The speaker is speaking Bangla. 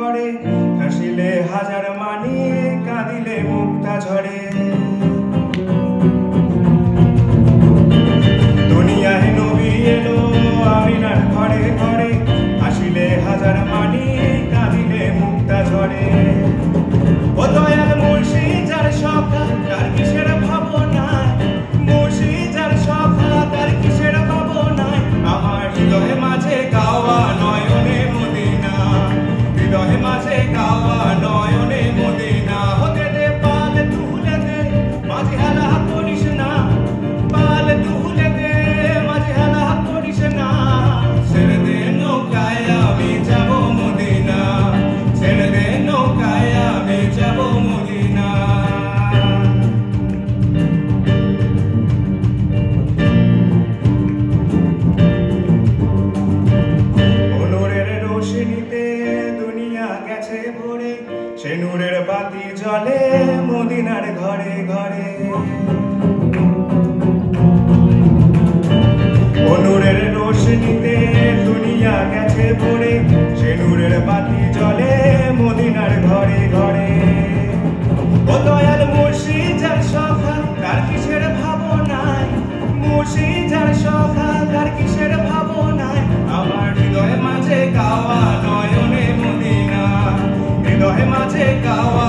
ঘরে, হাসিলে হাজার মানি, কাঁদিলে মুক্তা ঝরে। দুনিয়ায় নবী এলো আমিনার ঘরে ঘরে, হাসিলে হাজার মানি, কাঁদিলে মুক্তা ঝরে। ও দয়াল মুর্শি যার সখা, তার কিসের ভাবনা, মুর্শি যার সখা, তার কিসের ভাবনা। আমার হৃদয়ে মাঝে গাওয়া নয়নে মদিনা, হৃদয়ে মাঝে গাওয়া নয়নে মদিনা। হতে দে পাল তুলে দে, মাঝে হেলা করিস না, পাল তুলে দে, মাঝে হেলা করিস না। ছেড়ে দে নৌকায় আমি যাব মদিনা, ছেড়ে দে নৌকায় আমি যাব মদিনা। নূরের রোশনীতে দুনিয়া গেছে ভরে, সে নূরের বাতি জ্বলে মদিনার ঘরে ঘরে। নূরের রোশনীতে দুনিয়া গেছে ভরে, সে নূরের বাতি জ্বলে মদিনার ঘরে ঘরে। ও দয়াল মুর্শি যার সখা, তার কিসের ভাবনায়, মুর্শি যার সখা, তার কিসের ভাবনায়। আমার হৃদয়ে মাঝে গাওয়া নয়নে মদিনা, হৃদয়ে মাঝে গাওয়া